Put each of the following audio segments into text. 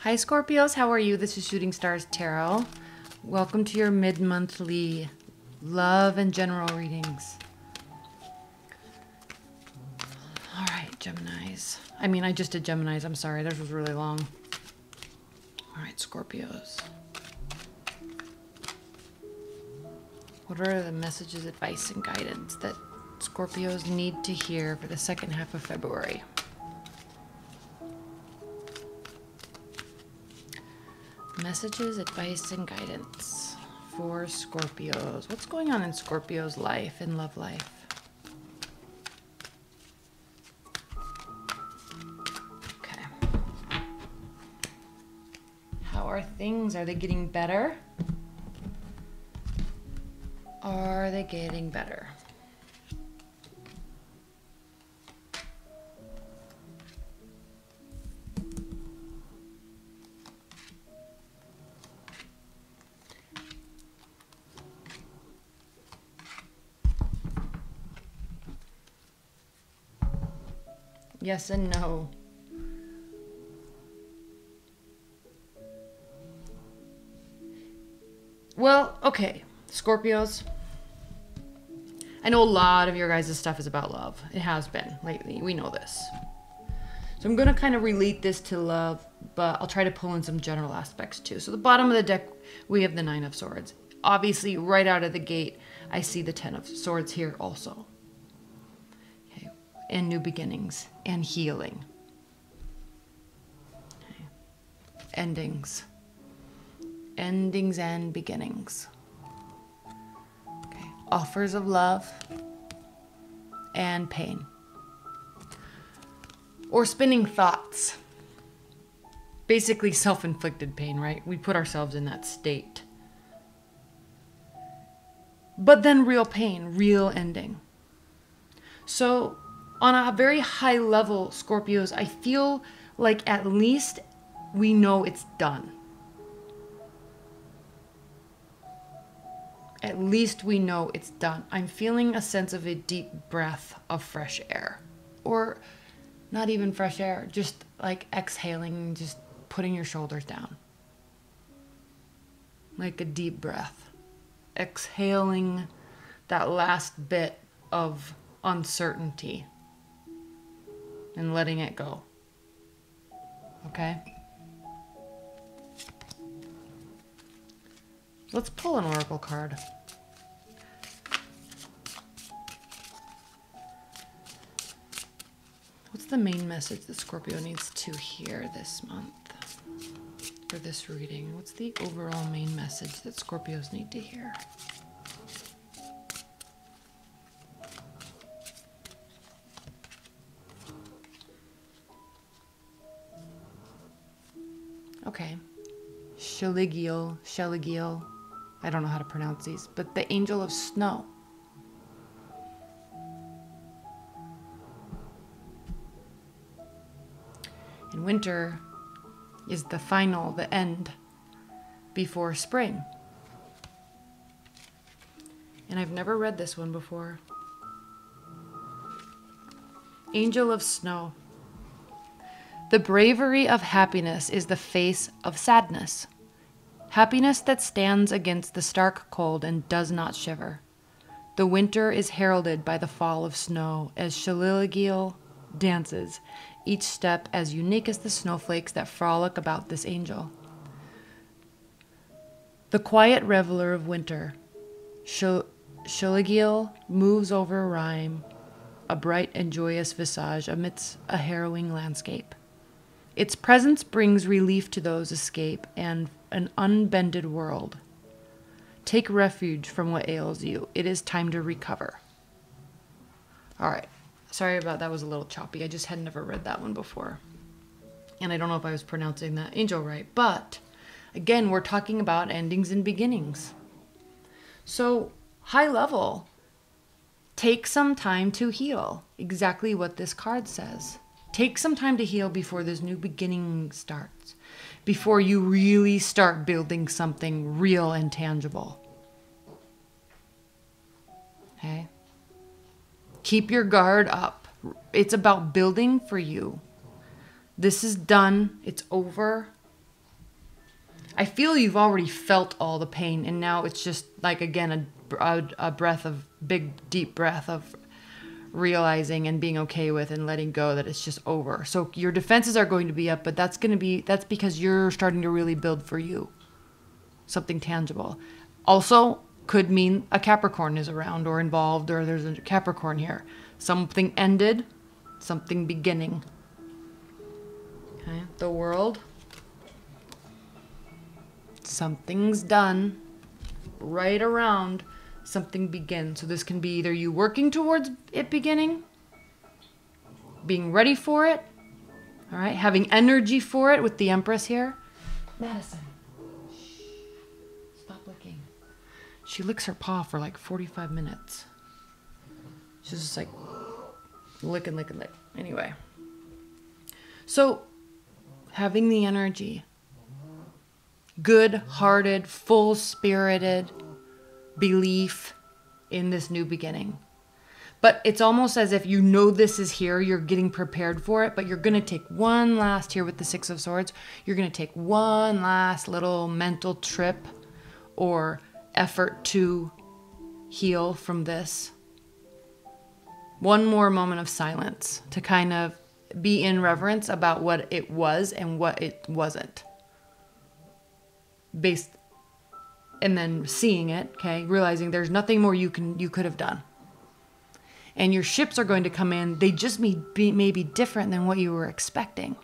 Hi Scorpios, how are you? This is Shooting Stars Tarot. Welcome to your mid-monthly love and general readings. All right, Geminis. I just did Geminis. I'm sorry, theirs was really long. All right, Scorpios. What are the messages, advice, and guidance that Scorpios need to hear for the second half of February? Messages, advice, and guidance for Scorpios. What's going on in Scorpios' life and love life? Okay. How are things? Are they getting better? Are they getting better? Yes and no. Well, okay, Scorpios. I know a lot of your guys' stuff is about love. It has been lately. We know this. So I'm going to kind of relate this to love, but I'll try to pull in some general aspects too. So the bottom of the deck, we have the Nine of Swords. Obviously, right out of the gate, I see the Ten of Swords here also. Okay. And new beginnings and healing. Okay. Endings. Endings and beginnings. Okay. Offers of love and pain. Or spinning thoughts. Basically self-inflicted pain, right? We put ourselves in that state. But then real pain, real ending. So on a very high level, Scorpios, I feel like at least we know it's done. At least we know it's done. I'm feeling a sense of a deep breath of fresh air. Or not even fresh air, just like exhaling, just putting your shoulders down. Like a deep breath. Exhaling that last bit of uncertainty and letting it go. Okay? Let's pull an oracle card. What's the main message that Scorpio needs to hear this month for this reading? What's the overall main message that Scorpios need to hear? Okay. Sheligiel. I don't know how to pronounce these, but the angel of snow. And winter is the final, the end before spring. And I've never read this one before. Angel of snow. The bravery of happiness is the face of sadness. Happiness that stands against the stark cold and does not shiver. The winter is heralded by the fall of snow as Sheligiel dances, each step as unique as the snowflakes that frolic about this angel. The quiet reveler of winter, Sheligiel moves over rhyme, a bright and joyous visage amidst a harrowing landscape. Its presence brings relief to those escape and an unbended world. Take refuge from what ails you. It is time to recover. All right. Sorry about that, was a little choppy. I just had never read that one before. And I don't know if I was pronouncing that angel right. But again, we're talking about endings and beginnings. So high level, take some time to heal. Exactly what this card says. Take some time to heal before this new beginning starts. Before you really start building something real and tangible. Okay? Keep your guard up. It's about building for you. This is done. It's over. I feel you've already felt all the pain, and now it's just like, again, a breath of big, deep breath of realizing and being okay with and letting go that it's just over. So your defenses are going to be up, but that's because you're starting to really build for you something tangible. Also could mean a Capricorn is around or involved, or there's a Capricorn here. Something ended, something beginning. Okay, the World. Something's done. Right around, something begins. So this can be either you working towards it beginning, being ready for it, all right, having energy for it with the Empress here. Madison, shh, stop licking. She licks her paw for like 45 minutes. She's just like licking. Anyway, so having the energy, good-hearted, full-spirited belief in this new beginning. But it's almost as if you know this is here, you're getting prepared for it, but you're going to take one last, here with the Six of Swords, you're going to take one last little mental trip or effort to heal from this. One more moment of silence to kind of be in reverence about what it was and what it wasn't. And then seeing it, okay, realizing there's nothing more you could have done. And your ships are going to come in. They just may be different than what you were expecting.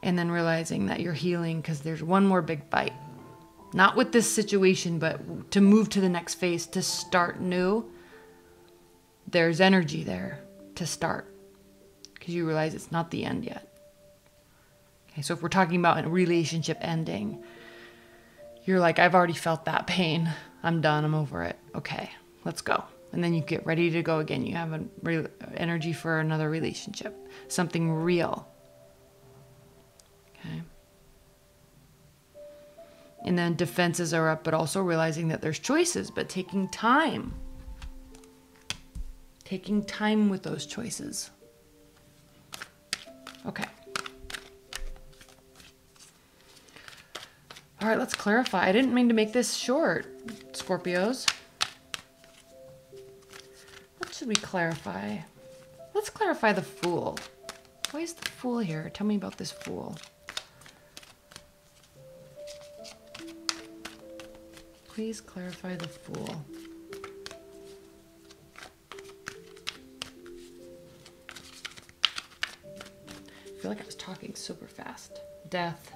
And then realizing that you're healing because there's one more big fight. Not with this situation, but to move to the next phase, to start new. There's energy there to start because you realize it's not the end yet. Okay, so if we're talking about a relationship ending, you're like, I've already felt that pain. I'm done. I'm over it. Okay, let's go. And then you get ready to go again. You have energy for another relationship, something real. Okay. And then defenses are up, but also realizing that there's choices, but taking time. Taking time with those choices. Okay. All right, let's clarify. I didn't mean to make this short, Scorpios. What should we clarify? Let's clarify the Fool. Why is the Fool here? Tell me about this Fool. Please clarify the Fool. I feel like I was talking super fast. Death.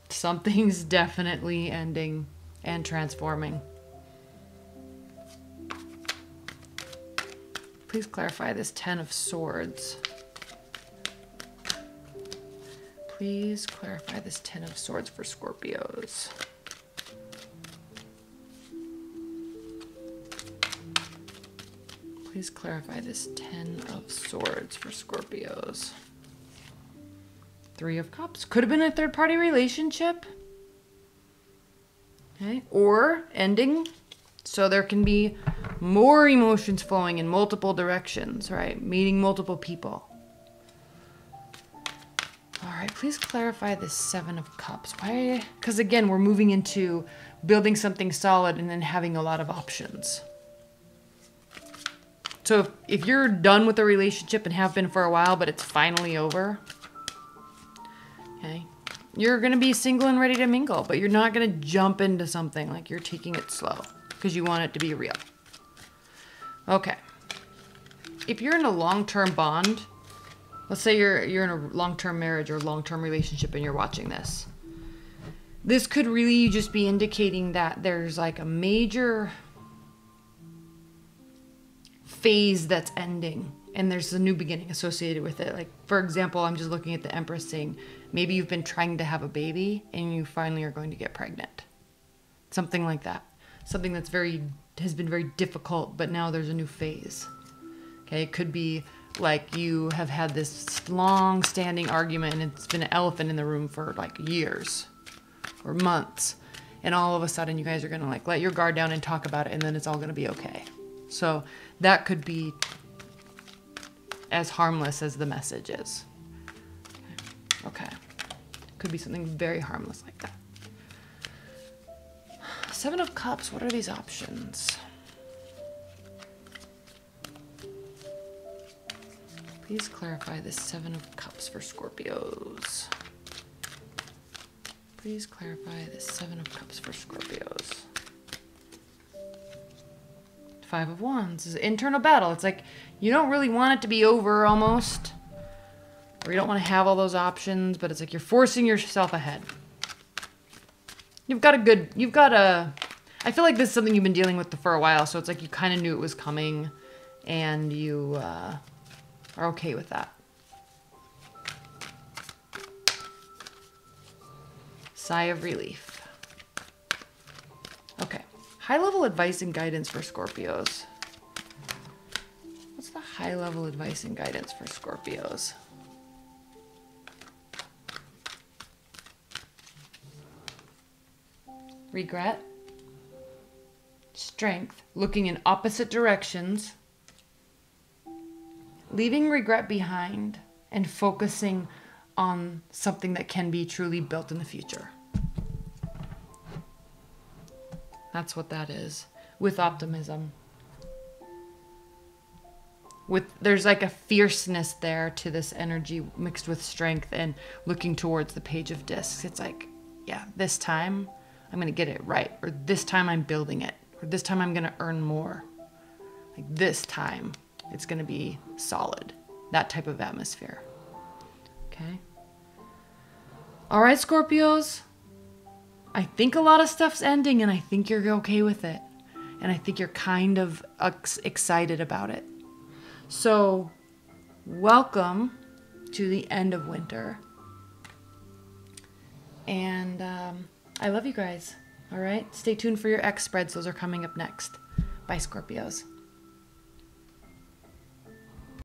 Something's definitely ending and transforming. Please clarify this Ten of Swords. Please clarify this Ten of Swords for Scorpios. Please clarify this Ten of Swords for Scorpios. Three of Cups. Could have been a third-party relationship. Okay. Or ending. So there can be more emotions flowing in multiple directions, right? Meeting multiple people. All right, please clarify this Seven of Cups. Why? Because again, we're moving into building something solid and then having a lot of options. So if you're done with a relationship and have been for a while, but it's finally over, okay, you're going to be single and ready to mingle, but you're not going to jump into something. Like, you're taking it slow because you want it to be real. Okay. If you're in a long-term bond, let's say you're in a long-term marriage or long-term relationship and you're watching this. This could really just be indicating that there's like a major phase that's ending and there's a new beginning associated with it. Like, for example, I'm just looking at the Empress saying, maybe you've been trying to have a baby and you finally are going to get pregnant. Something like that. Something that's has been very difficult, but now there's a new phase. Okay, it could be like you have had this long-standing argument and it's been an elephant in the room for like years or months. And all of a sudden you guys are going to like let your guard down and talk about it, and then it's all going to be okay. So that could be as harmless as the message is. Okay. Could be something very harmless like that. Seven of Cups, what are these options? Please clarify this Seven of Cups for Scorpios. Please clarify this Seven of Cups for Scorpios. Five of Wands is an internal battle. It's like you don't really want it to be over almost. Or you don't want to have all those options, but it's like you're forcing yourself ahead. I feel like this is something you've been dealing with for a while, so it's like you kind of knew it was coming and you are okay with that. Sigh of relief. Okay. High-level advice and guidance for Scorpios. What's the high-level advice and guidance for Scorpios? Regret. Strength. Looking in opposite directions. Leaving regret behind and focusing on something that can be truly built in the future. That's what that is. With optimism. There's like a fierceness there to this energy mixed with strength and looking towards the Page of Discs. It's like, yeah, this time I'm going to get it right. Or this time I'm building it. Or this time I'm going to earn more. Like this time it's going to be solid. That type of atmosphere. Okay. All right, Scorpios. I think a lot of stuff's ending and I think you're okay with it. And I think you're kind of excited about it. So, welcome to the end of winter. And I love you guys. All right? Stay tuned for your X spreads. Those are coming up next. Bye, Scorpios.